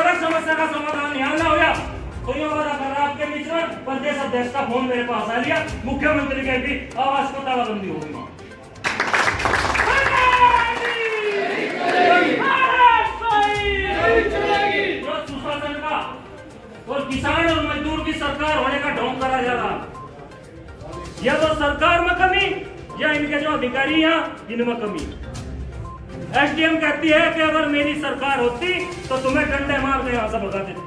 अगर समस्या का समाधान यहाँ ना होया तो ये अगर आपके बीच में प्रदेश अध्यक्ष का फोन मेरे पास आ गया, मुख्यमंत्री के भी आवास को तालाबंदी होगी। सुशासन का और किसान और मजदूर की सरकार होने का ढोंग करा जा रहा, या तो सरकार में कमी या इनके जो अधिकारी हैं इनमें कमी। एसडीएम कहती है कि अगर मेरी सरकार होती तो तुम्हें डंडे मार के यहाँ से भगा देती।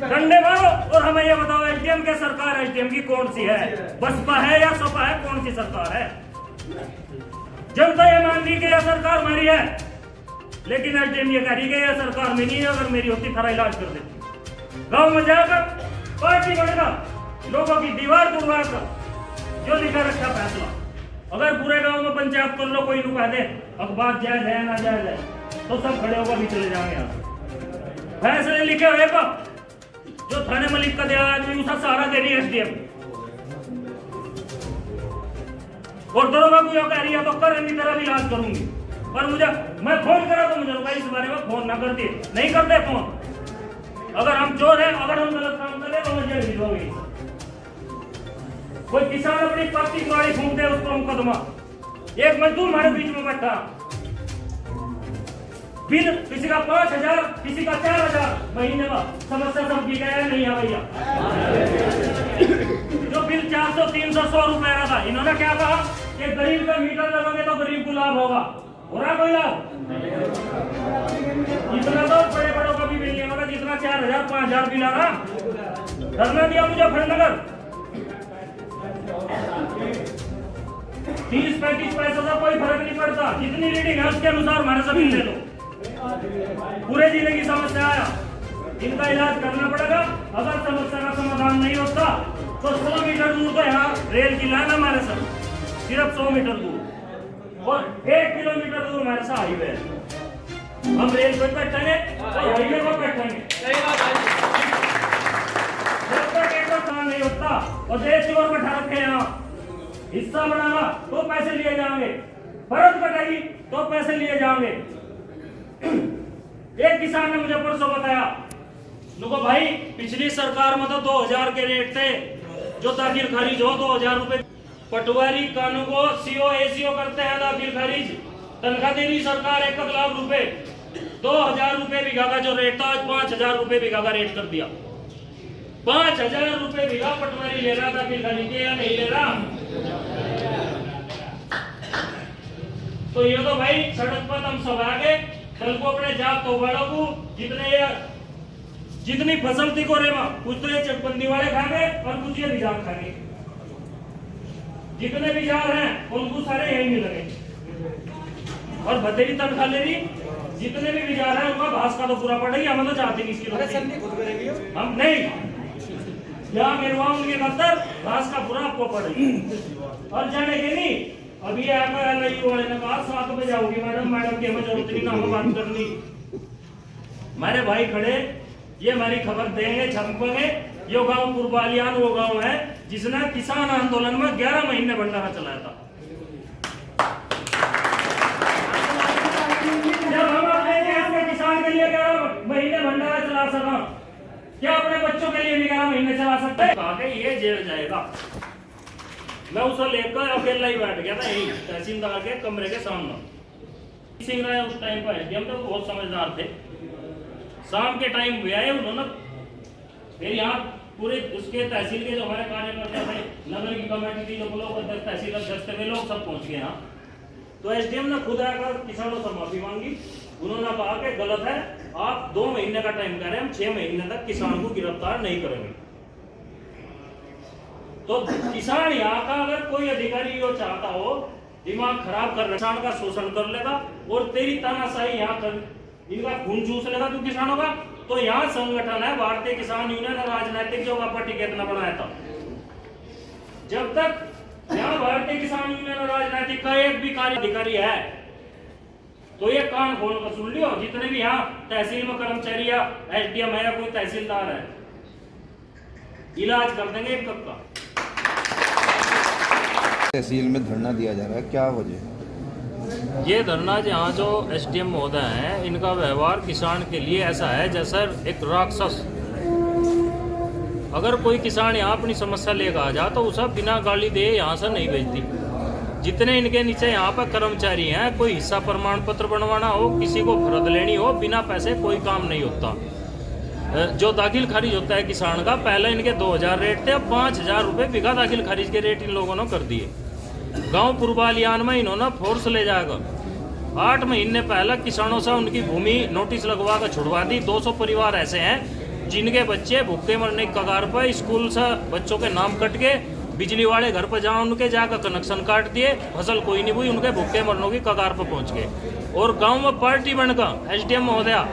डंडे मारो और हमें ये बताओ एसडीएम के सरकार एसडीएम की कौन सी है? बसपा है या सपा है? कौन सी सरकार है? जनता ये मान रही कि यह सरकार हमारी है, लेकिन एसडीएम ये कह रही कि यह सरकार में नहीं है, अगर मेरी होती थारा इलाज कर देती। गाँव में जाकर पार्टी बढ़ेगा, लोगों की दीवार तोड़वा कर जो लिखा रखा फैसला, अगर पूरे गांव में पंचायत कर लो, कोई नुका दे अखबार जायज है ना जायज है, तो सब खड़े होकर भी चले जाएंगे। यहाँ फैसले लिखे हुए पर जो थाने में लिख कर दिया आदमी उसका सहारा दे रही है एसडीएम, और दरोगा को कह रही है तो कर इनकी तरह भी इलाज करूंगी। पर मुझे मैं फोन करा तो मुझे इस बारे में फोन ना करती, नहीं करते फोन। अगर हम चोर हैं, अगर हम गलत काम कर रहे तो मुझे जेल भिजवाओगे। कोई किसान अपनी पत्ती गाड़ी घूमते है उसको मुकदमा, एक मजदूर हमारे बीच में बैठा, बिल किसी का 5,000 किसी का 4,000 महीने का, समस्या सब की गया नहीं है भैया। जो बिल 400 300 100 रुपए का था, इन्होंने क्या कहा कि गरीब का मीटर लगाओगे तो गरीब को लाभ होगा। हो रहा कोई लाभ? इतना तो बड़े बड़ों का भी बिल नहीं होगा जितना 4,000 5,000 बिल आ रहा। धरना दिया मुजफ्फरनगर, 30-35 पैसों का कोई फर्क नहीं पड़ता, जितनी रीडिंग है उसके अनुसार हमारे जमीन ले लो। पूरे जिले की समस्या आया, इनका इलाज करना पड़ेगा। अगर समस्या का समाधान नहीं होता तो 100 मीटर दूर तो यहाँ रेल की लाइन हमारे साथ, सिर्फ 100 मीटर दूर, और 1 किलोमीटर दूर हमारे साथ हाईवे है। हम रेल पर बैठेंगे और हाईवे पर बैठेंगे, जब तक एक काम नहीं होता। और देश की ओर बैठा रखे यहाँ, हिस्सा बढ़ाना तो पैसे लिए जाएंगे, फर्ज कटेगी तो पैसे लिए जाएंगे। एक किसान ने मुझे परसों बताया, देखो भाई पिछली सरकार में तो 2,000 के रेट थे, जो दाखिल खारिज हो 2,000 रुपए। पटवारी कानून को सीओ एसीओ करते हैं दाखिल खारिज, तनख्वाह दे रही सरकार 1 लाख रुपए। 2,000 रुपए बीघा का जो रेट था आज 5,000 रुपए बीघा का रेट कर दिया। 5,000 रुपए बीघा पटवारी ले रहा दाखिल खारिज के या नहीं ले रहा? तो ये तो भाई सड़क पर हम सब आ गए, कल को अपने जात तो बड़ों को जितनी फसल थी को रेमा कुछ तो ये चकबंदी वाले खाएंगे और कुछ ये बिजार खाएंगे। जितने बिजार हैं उनको सारे यही मिलेंगे और भतेरी तनख्वाह ले रही। जितने भी बिजार हैं उनका घास का तो पूरा पड़ेगी, हमें तो चाहते नहीं इसकी, हम नहीं यहाँ मेरवा उनके खातर घास का पूरा आपको पड़ेगी। और जाने के नहीं अभी वाले ने कहा 7 बजे आओगी मैडम की हमें जरूरत नहीं ना हमें बात करनी। हमारे भाई खड़े, ये हमारी खबर देंगे छपेंगे। यो गांव कुर्बालियान वो गांव है जिसने किसान आंदोलन में 11 महीने भंडारा चलाया था। जब हम अपने देश के किसान के लिए 11 महीने भंडारा चला सका, क्या अपने बच्चों के लिए भी 11 महीने चला सकते हैं? कहा ये जेल जाएगा। मैं उसे लेकर अकेला ही बैठ गया था यही तहसीलदार के कमरे के सामने। सिंह राय उस टाइम पर हम तो बहुत समझदार थे। शाम के टाइम भी आए उन्होंने, फिर यहाँ पूरे उसके तहसील के जो हमारे कार्यकर्ता थे, नगर की कमेटी थी, जो लोग तहसील अध्यक्ष थे, लोग सब पहुंच गए यहाँ। तो एसडीएम ने खुद आकर किसानों से माफी मांगी। उन्होंने कहा कि गलत है, आप 2 महीने का टाइम कह रहे हैं, हम 6 महीने तक किसान को गिरफ्तार नहीं करेंगे। तो किसान यहाँ का अगर कोई अधिकारी यो चाहता हो दिमाग खराब कर किसान का शोषण कर लेगा और तेरी तानाशाही यहाँ कर इनका खून चूस लेगा तू किसानों का। तो यहाँ संगठन है भारतीय किसान यूनियन, राजनीतिक जो पार्टी कितना बनाया था। जब तक यहाँ भारतीय किसान यूनियन और राजनीतिक का एक भी कार्य अधिकारी है तो ये कान खोल कर सुन लियो। जितने भी यहाँ तहसील में कर्मचारी या एसडीएम है या कोई तहसीलदार है, इलाज कर देंगे एक कप का। तहसील में धरना दिया जा रहा है, क्या वजह? ये धरना यहाँ जो एसडीएम महोदय हैं, इनका व्यवहार किसान के लिए ऐसा है जैसा एक राक्षस। अगर कोई किसान यहाँ अपनी समस्या लेकर आ जा तो उसे बिना गाली दे यहाँ से नहीं भेजती। जितने इनके नीचे यहाँ पर कर्मचारी हैं, कोई हिस्सा प्रमाण पत्र बनवाना हो, किसी को फर्द लेनी हो, बिना पैसे कोई काम नहीं होता। जो दाखिल खारिज होता है किसान का, पहले इनके 2000 रेट थे, अब 5000 रुपये बीघा दाखिल खारिज के रेट इन लोगों ने कर दिए। गांव पूर्वालियान में इन्होंने फोर्स ले जाकर 8 महीने पहले किसानों से उनकी भूमि नोटिस लगवा कर छुड़वा दी। 200 परिवार ऐसे हैं जिनके बच्चे भूखे मरने की कगार पर, स्कूल से बच्चों के नाम कट के, बिजली वाले घर पर जहाँ उनके जाकर कनेक्शन काट दिए, फसल कोई नहीं हुई, उनके भूखे मरने की कगार पर पहुँच गए। और गाँव में पार्टी बनकर एसडीएम महोदया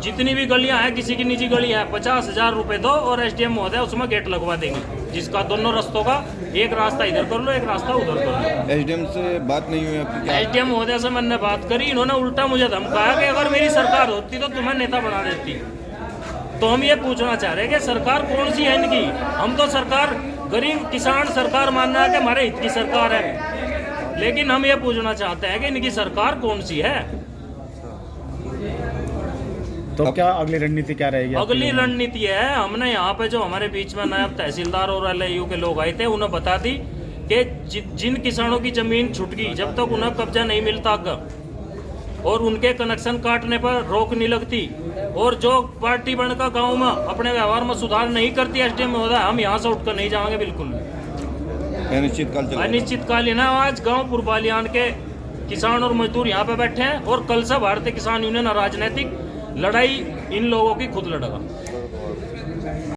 जितनी भी गलियां हैं, किसी की निजी गली है, 50,000 रुपए दो और एसडीएम महोदय उसमें गेट लगवा देंगे, जिसका दोनों रास्तों का एक रास्ता इधर कर लो, एक रास्ता उधर कर लो। एसडीएम से बात नहीं हुई आपकी? एसडीएम महोदय से मैंने बात करी, इन्होंने उल्टा मुझे धमकाया कि अगर मेरी सरकार होती तो तुम्हें नेता बना देती। तो हम ये पूछना चाह रहे हैं कि सरकार कौन सी है इनकी? हम तो सरकार गरीब किसान सरकार मानना है कि हमारे हित की सरकार है, लेकिन हम ये पूछना चाहते हैं कि इनकी सरकार कौन सी है। तो क्या अगली रणनीति क्या रहेगी? अगली रणनीति है, हमने यहाँ पे जो हमारे बीच में नायब तहसीलदार और एलआईयू के लोग आए थे, उन्हें बता दी कि जिन किसानों की जमीन छूट गई, जब तक उन्हें कब्जा नहीं मिलता और उनके कनेक्शन काटने पर रोक नहीं लगती, और जो पार्टी बनकर गाँव में अपने व्यवहार में सुधार नहीं करती एसडीएम महोदय, हम यहाँ से उठकर नहीं जाएंगे बिल्कुल। अनिश्चितकालीन है। आज गाँव पूर्वालियान के किसान और मजदूर यहाँ पे बैठे हैं और कल से भारतीय किसान यूनियन राजनीतिक लड़ाई इन लोगों की खुद लड़ेगा।